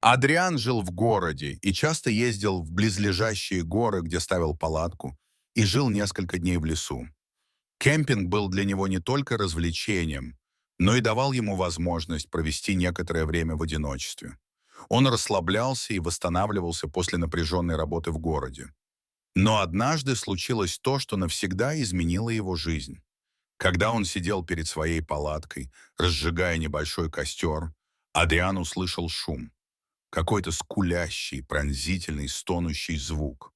Адриан жил в городе и часто ездил в близлежащие горы, где ставил палатку, и жил несколько дней в лесу. Кемпинг был для него не только развлечением, но и давал ему возможность провести некоторое время в одиночестве. Он расслаблялся и восстанавливался после напряженной работы в городе. Но однажды случилось то, что навсегда изменило его жизнь. Когда он сидел перед своей палаткой, разжигая небольшой костер, Адриан услышал шум. Какой-то скулящий, пронзительный, стонущий звук.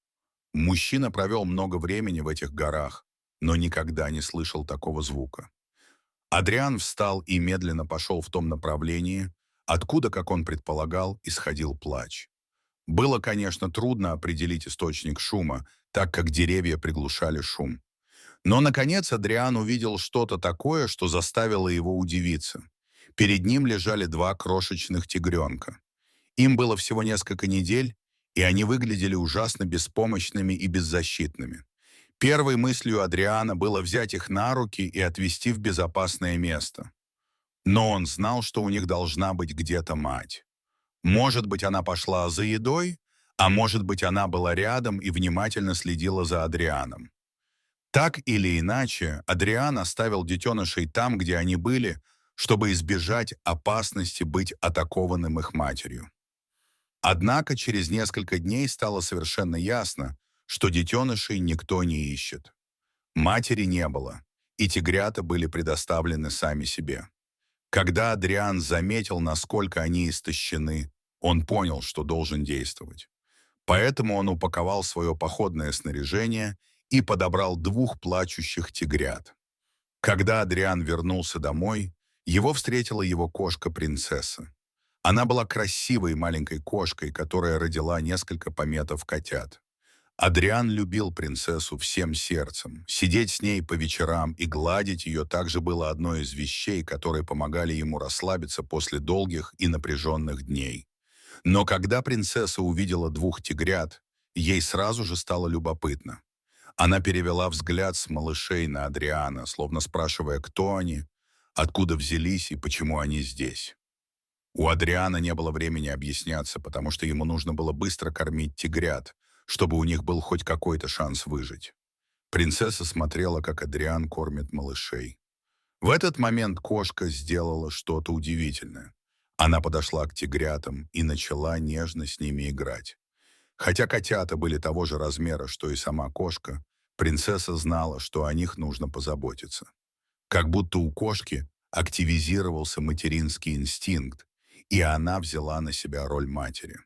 Мужчина провел много времени в этих горах, но никогда не слышал такого звука. Адриан встал и медленно пошел в том направлении, откуда, как он предполагал, исходил плач. Было, конечно, трудно определить источник шума, так как деревья приглушали шум. Но, наконец, Адриан увидел что-то такое, что заставило его удивиться. Перед ним лежали два крошечных тигренка. Им было всего несколько недель, и они выглядели ужасно беспомощными и беззащитными. Первой мыслью Адриана было взять их на руки и отвезти в безопасное место. Но он знал, что у них должна быть где-то мать. Может быть, она пошла за едой, а может быть, она была рядом и внимательно следила за Адрианом. Так или иначе, Адриан оставил детенышей там, где они были, чтобы избежать опасности быть атакованным их матерью. Однако через несколько дней стало совершенно ясно, что детенышей никто не ищет. Матери не было, и тигрята были предоставлены сами себе. Когда Адриан заметил, насколько они истощены, он понял, что должен действовать. Поэтому он упаковал свое походное снаряжение и подобрал двух плачущих тигрят. Когда Адриан вернулся домой, его встретила его кошка-принцесса. Она была красивой маленькой кошкой, которая родила несколько пометов котят. Адриан любил принцессу всем сердцем. Сидеть с ней по вечерам и гладить ее также было одной из вещей, которые помогали ему расслабиться после долгих и напряженных дней. Но когда принцесса увидела двух тигрят, ей сразу же стало любопытно. Она перевела взгляд с малышей на Адриана, словно спрашивая, кто они, откуда взялись и почему они здесь. У Адриана не было времени объясняться, потому что ему нужно было быстро кормить тигрят, чтобы у них был хоть какой-то шанс выжить. Принцесса смотрела, как Адриан кормит малышей. В этот момент кошка сделала что-то удивительное. Она подошла к тигрятам и начала нежно с ними играть. Хотя котята были того же размера, что и сама кошка, принцесса знала, что о них нужно позаботиться. Как будто у кошки активизировался материнский инстинкт, и она взяла на себя роль матери.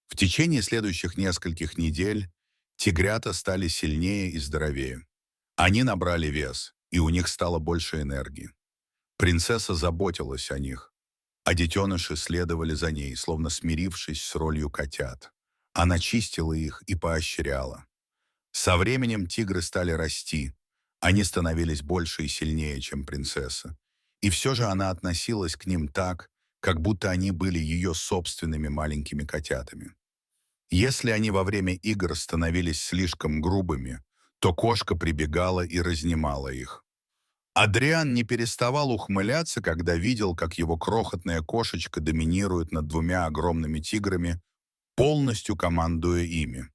В течение следующих нескольких недель тигрята стали сильнее и здоровее. Они набрали вес, и у них стало больше энергии. Принцесса заботилась о них, а детеныши следовали за ней, словно смирившись с ролью котят. Она чистила их и поощряла. Со временем тигры стали расти. Они становились больше и сильнее, чем принцесса. И все же она относилась к ним так, как будто они были ее собственными маленькими котятами. Если они во время игр становились слишком грубыми, то кошка прибегала и разнимала их. Адриан не переставал ухмыляться, когда видел, как его крохотная кошечка доминирует над двумя огромными тиграми, полностью командуя ими.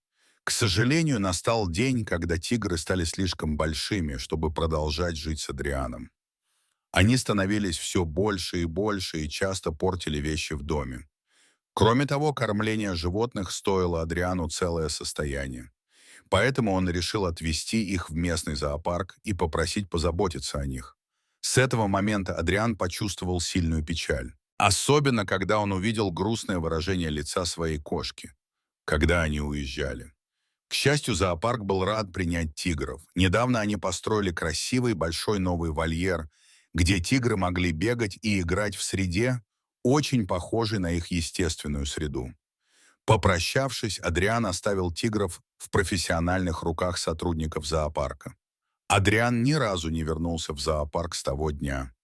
К сожалению, настал день, когда тигры стали слишком большими, чтобы продолжать жить с Адрианом. Они становились все больше и часто портили вещи в доме. Кроме того, кормление животных стоило Адриану целое состояние. Поэтому он решил отвезти их в местный зоопарк и попросить позаботиться о них. С этого момента Адриан почувствовал сильную печаль. Особенно, когда он увидел грустное выражение лица своей кошки, когда они уезжали. К счастью, зоопарк был рад принять тигров. Недавно они построили красивый большой новый вольер, где тигры могли бегать и играть в среде, очень похожей на их естественную среду. Попрощавшись, Адриан оставил тигров в профессиональных руках сотрудников зоопарка. Адриан ни разу не вернулся в зоопарк с того дня.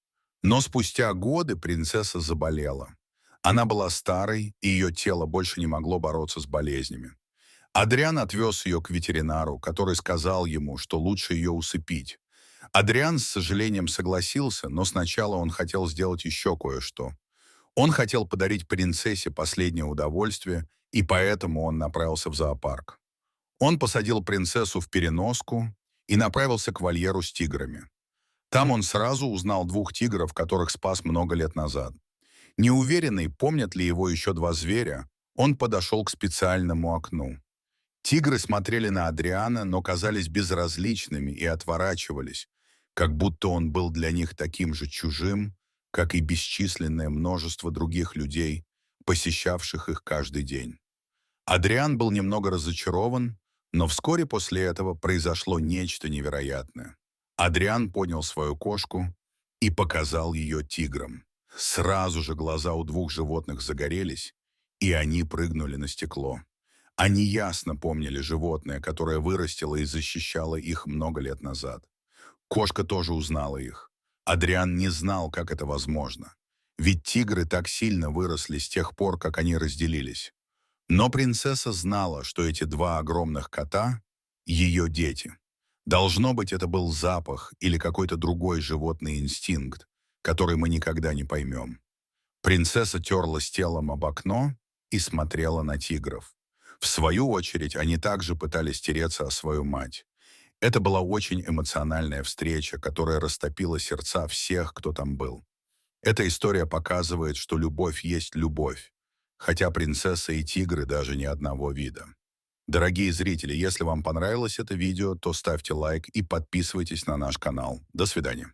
Но спустя годы принцесса заболела. Она была старой, и ее тело больше не могло бороться с болезнями. Адриан отвез ее к ветеринару, который сказал ему, что лучше ее усыпить. Адриан с сожалением согласился, но сначала он хотел сделать еще кое-что. Он хотел подарить принцессе последнее удовольствие, и поэтому он направился в зоопарк. Он посадил принцессу в переноску и направился к вольеру с тиграми. Там он сразу узнал двух тигров, которых спас много лет назад. Неуверенный, помнят ли его еще два зверя, он подошел к специальному окну. Тигры смотрели на Адриана, но казались безразличными и отворачивались, как будто он был для них таким же чужим, как и бесчисленное множество других людей, посещавших их каждый день. Адриан был немного разочарован, но вскоре после этого произошло нечто невероятное. Адриан поднял свою кошку и показал ее тиграм. Сразу же глаза у двух животных загорелись, и они прыгнули на стекло. Они ясно помнили животное, которое вырастило и защищало их много лет назад. Кошка тоже узнала их. Адриан не знал, как это возможно. Ведь тигры так сильно выросли с тех пор, как они разделились. Но принцесса знала, что эти два огромных кота — ее дети. Должно быть, это был запах или какой-то другой животный инстинкт, который мы никогда не поймем. Принцесса терлась телом об окно и смотрела на тигров. В свою очередь, они также пытались тереться о свою мать. Это была очень эмоциональная встреча, которая растопила сердца всех, кто там был. Эта история показывает, что любовь есть любовь, хотя принцесса и тигры даже не одного вида. Дорогие зрители, если вам понравилось это видео, то ставьте лайк и подписывайтесь на наш канал. До свидания.